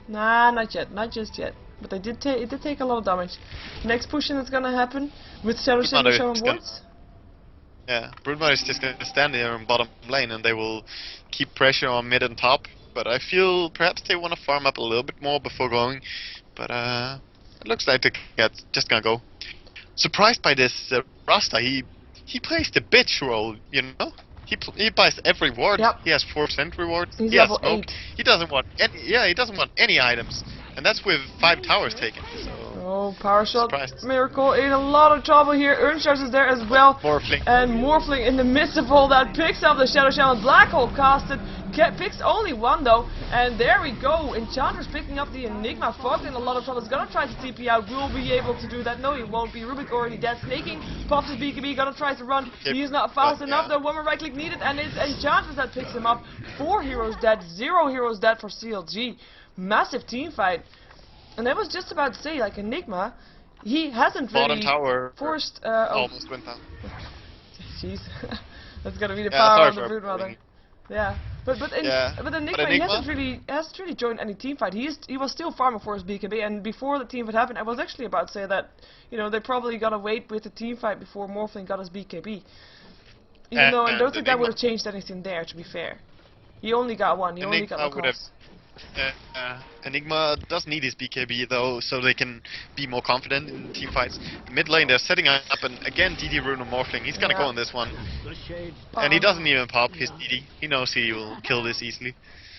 Nah, not yet. Not just yet. But it did take a lot of damage. Next push that's gonna happen with Shadow Shaman showing wards. Yeah, Broodmother is just gonna stand here in bottom lane, and they will keep pressure on mid and top. But I feel perhaps they want to farm up a little bit more before going. But it looks like they're just gonna go. Surprised by this Rasta, he plays the bitch role, you know. He buys every ward. Yep. He has 4% rewards. He's he has level smoke. 8. He doesn't want any. Yeah, he doesn't want any items, and that's with 5 towers taken. So Oh, power shot. Surprised. Miracle in a lot of trouble here. Earnshot is there as well. Morphling. And Morphling in the midst of all that picks up the Shadow Shaman. Black Hole casted. Picks only one though. And there we go. Enchantress picking up the Enigma. Fog in a lot of trouble. Is gonna try to TP out. Will be able to do that. No, he won't be. Rubik already dead. Snaking. Pops his BKB. Gonna try to run. He is not fast enough though. One more right click needed. And it's Enchantress that picks him up. 4 heroes dead. 0 heroes dead for CLG. Massive team fight. And I was just about to say, like, Enigma, he hasn't Bottom really tower forced... almost went down. Jeez. That's gonna be the power of the Broodmother. Yeah. But Enigma, he hasn't really joined any team fight. He was still farming for his BKB, and before the team fight happened, I was actually about to say that, you know, they probably gotta wait with the team fight before Morphling got his BKB. Even though I don't think that would have changed anything there, to be fair. He only got one, he only got the cost. Enigma does need his BKB though, so they can be more confident in team fights. Mid lane they're setting up, and again DD Rune and Morphling. He's gonna go on this one, and he doesn't even pop his DD. He knows he will kill this easily.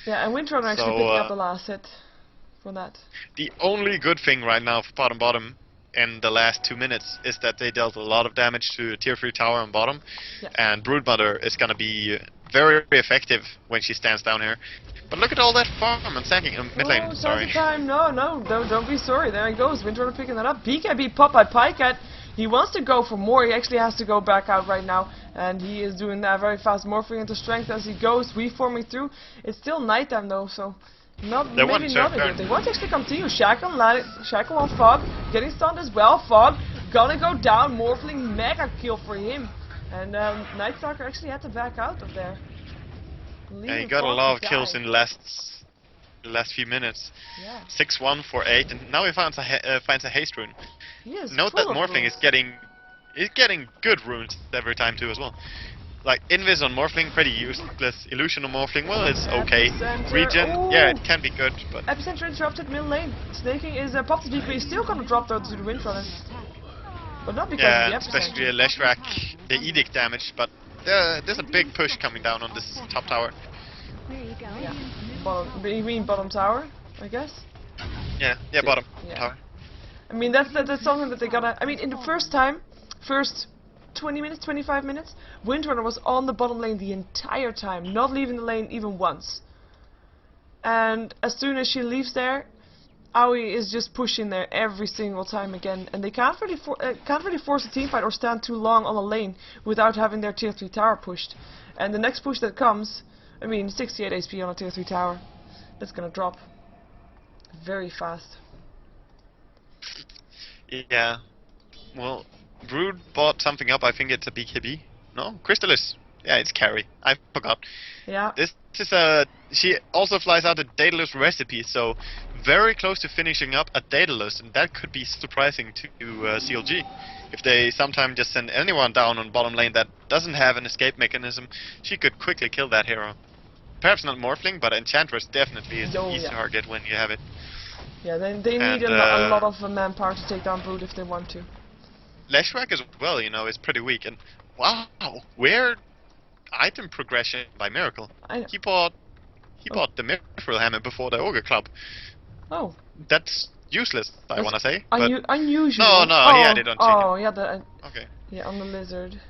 Yeah, and Windrunner actually picking up the last hit for that. The only good thing right now for bottom in the last 2 minutes is that they dealt a lot of damage to tier 3 tower on bottom, and Broodmother is gonna be very effective when she stands down here. But look at all that farm and stacking in mid lane. Sorry. Time. No, don't be sorry. There he goes. Windrunner picking that up. BKB pop by Pycat. He wants to go for more. He actually has to go back out right now, and he is doing that very fast. Morphing into strength as he goes, reforming through. It's still nighttime though, so maybe not a good thing. They want to actually continue. Shackle on Fog, getting stunned as well. Fog gonna go down. Morphling mega kill for him, and Nightstalker actually had to back out of there. Yeah, he got a lot of kills in the last few minutes. Yeah. 6-1 for 8, and now he finds a haste rune. Note that Morphling is getting good runes every time too as well. Like Invis on Morphling, pretty useless. Illusion on Morphling, well, it's okay. Regen, yeah, it can be good, but Epicenter interrupted mid lane. Snaking is popped his BKB. He's still gonna drop though to the Windrunner, but not because of the Epicenter. Especially a Leshrac, the edict damage, but. There's a big push coming down on this top tower. Yeah. You mean bottom tower, I guess? Yeah, bottom tower. I mean, that's something that they gotta... I mean, in the first 20 minutes, 25 minutes, Windrunner was on the bottom lane the entire time, not leaving the lane even once. And as soon as she leaves there, Aoi is just pushing there every single time again, and they can't really force a team fight or stand too long on a lane without having their tier 3 tower pushed. And the next push that comes, I mean, 68 HP on a tier 3 tower, that's gonna drop very fast. Yeah, well, Brood bought something up. I think it's a BKB. No, Crystallis. Yeah, it's carry. I forgot. Yeah. This is she also flies out a Daedalus recipe, so very close to finishing up a Daedalus, and that could be surprising to CLG. If they sometime just send anyone down on bottom lane that doesn't have an escape mechanism, she could quickly kill that hero. Perhaps not Morphling, but Enchantress definitely is an easy target when you have it. Yeah, they need a lot of manpower to take down Brood if they want to. Leshrac as well, you know, is pretty weak, and wow, weird item progression by Miracle. He bought the Mithril Hammer before the Ogre Club. Oh. That's useless, I wanna say. Unusual. No, he had it on Chicken. Oh, yeah, okay. Yeah, on the Lizard.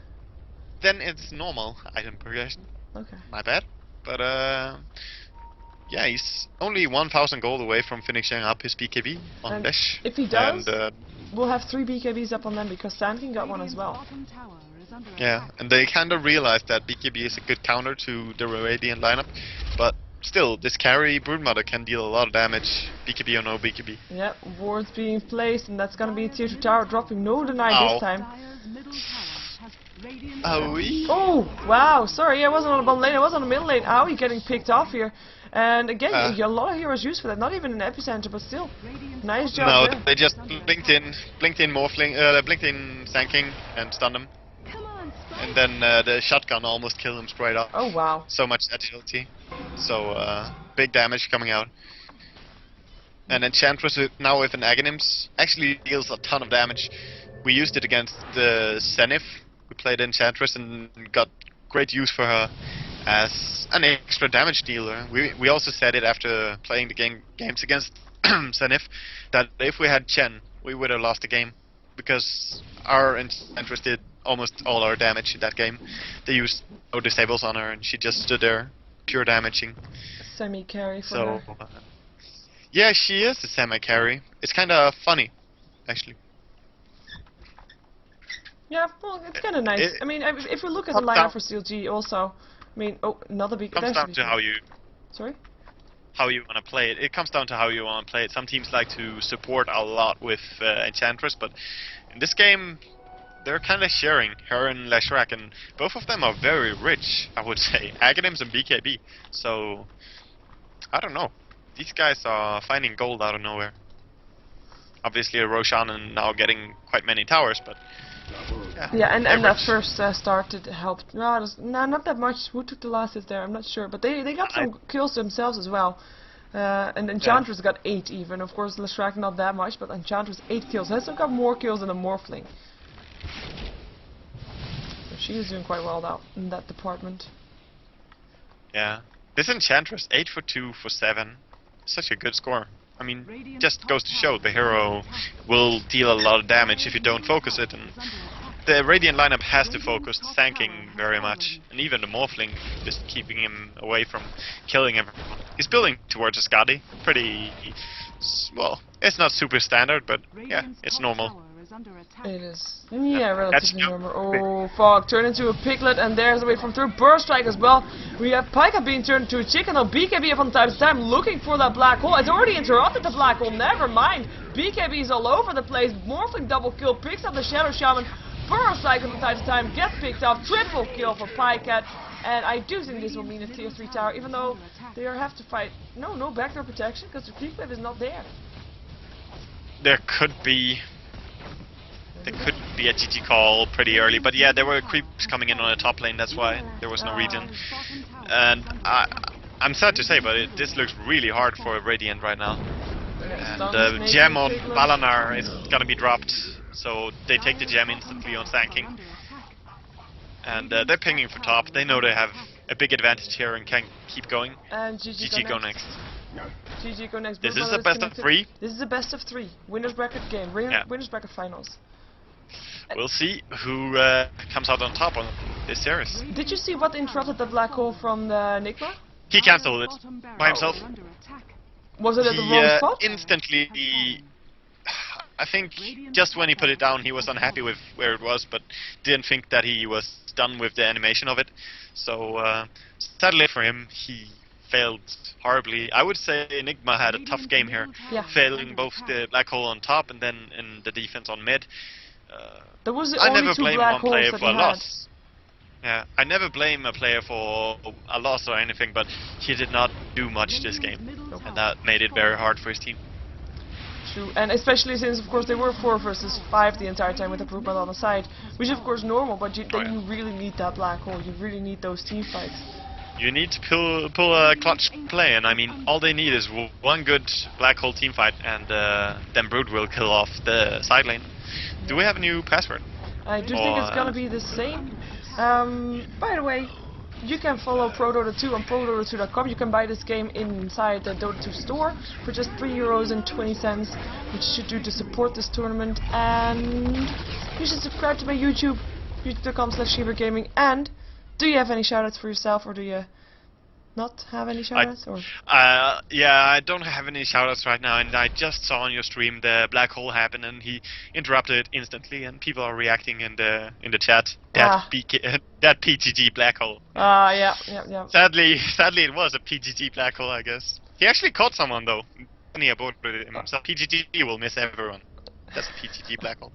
Then it's normal item progression. Okay. My bad. But yeah, he's only 1,000 gold away from finishing up his BKB on Lesh. If he does, we'll have 3 BKBs up on them because Sandking got one as well. Yeah, and they kind of realized that BKB is a good counter to the Radiant lineup, but still, this carry Broodmother can deal a lot of damage, BKB or no BKB. Yep, wards being placed, and that's gonna be tier 2 tower dropping. No deny this time. Oh, wow, sorry, I wasn't on the bottom lane, I was on the middle lane. Aoi getting picked off here. And again, a lot of heroes used for that, not even an epicenter, but still. Nice job. No, they just blinked in Morphling, blinked in Sandking and stunned him. And then the shotgun almost killed him straight up. Oh wow. So much agility. So big damage coming out. And Enchantress now with an Aghanims actually deals a ton of damage. We used it against the Zenith. We played Enchantress and got great use for her as an extra damage dealer. We also said it after playing the games against Zenith that if we had Chen we would have lost the game because our Enchantress did almost all our damage in that game. They used no disables on her, and she just stood there, pure damaging. Semi-carry for So, her. yeah, she is a semi-carry. It's kind of funny, actually. Yeah, well, it's kind of nice. I mean, if we look at the lineup for CLG also, I mean, oh, another big... Comes down to how you... Sorry? How you want to play it. It comes down to how you want to play it. Some teams like to support a lot with Enchantress, but in this game, they're kind of sharing, her and Leshrac, and both of them are very rich, I would say. Aghanim's and BKB. So, I don't know. These guys are finding gold out of nowhere. Obviously, Roshan and now getting quite many towers, but... Yeah, and that first start helped. No, not that much. Who took the last hit there? I'm not sure, but they got some kills themselves as well. And Enchantress got 8 even. Of course, Leshrac not that much, but Enchantress 8 kills. Has got more kills than a Morphling. So she is doing quite well now in that department. Yeah, this Enchantress 8 for 2 for 7. Such a good score. I mean, just goes to show the hero will deal a lot of damage if you don't focus it, and the Radiant lineup has to focus tanking very much, and even the Morphling just keeping him away from killing everyone. He's building towards a Skadi, pretty, well, it's not super standard, but yeah, it's normal. It is. Yeah, relatively normal. Oh, fuck. Turned into a piglet, and there's the way from through Burst Strike as well. We have Pika being turned into a chicken. Now BKB from time to time looking for that black hole. It's already interrupted the black hole. Never mind. BKB is all over the place. Morphling double kill. Picks up the Shadow Shaman. Burst Strike from time to time gets picked up. Triple kill for Pycat. And I do think this will mean a tier 3 tower, even though they have to fight. No backdoor protection, because the creep wave is not there. There could be a GG call pretty early, but yeah, there were creeps coming in on the top lane, that's why there was no regen. And I'm sad to say, but this looks really hard for Radiant right now. And the gem on Balanar is gonna be dropped, so they take the gem instantly on tanking. And they're pinging for top. They know they have a big advantage here and can keep going. And GG go next. GG go next. This is a best of 3. This is a best of 3. Winners bracket game. Winners bracket finals. We'll see who comes out on top on this series. Did you see what interrupted the black hole from the Enigma? He cancelled it by himself. Was it at the wrong spot? Instantly, I think just when he put it down, he was unhappy with where it was, but didn't think that he was done with the animation of it. So, sadly for him, he failed horribly. I would say Enigma had a tough game here, failing both the black hole on top and then in the defense on mid. There was I never blame one player for a loss. Yeah, I never blame a player for a loss or anything, but he did not do much this game, and that made it very hard for his team. True, and especially since, of course, they were 4 versus 5 the entire time with improvement on the side, which is, of course, normal, but then you really need that black hole. You really need those team fights. You need to pull a clutch play, and I mean, all they need is one good black hole team fight, and then Brood will kill off the side lane. Do we have a new password? I do think it's gonna be the same. By the way, you can follow ProDota2 on ProDota2.com. You can buy this game inside the Dota 2 store for just €3.20, which you should do to support this tournament. And you should subscribe to my YouTube, youtube.com/SheeverGaming. And do you have any shoutouts for yourself, or do you not have any shoutouts? Yeah, I don't have any shoutouts right now, and I just saw on your stream the black hole happen, and he interrupted it instantly, and people are reacting in the chat. That PGG black hole. Yeah. Sadly, it was a PGG black hole, I guess. He actually caught someone though. He aborted it himself. PGG will miss everyone. That's a PGG black hole.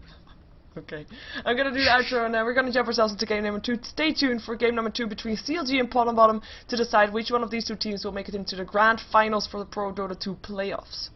Okay, I'm gonna do the outro now. We're gonna jump ourselves into game number 2. Stay tuned for game number 2 between CLG and Bottom to decide which one of these two teams will make it into the grand finals for the ProDota2 PlayOffs.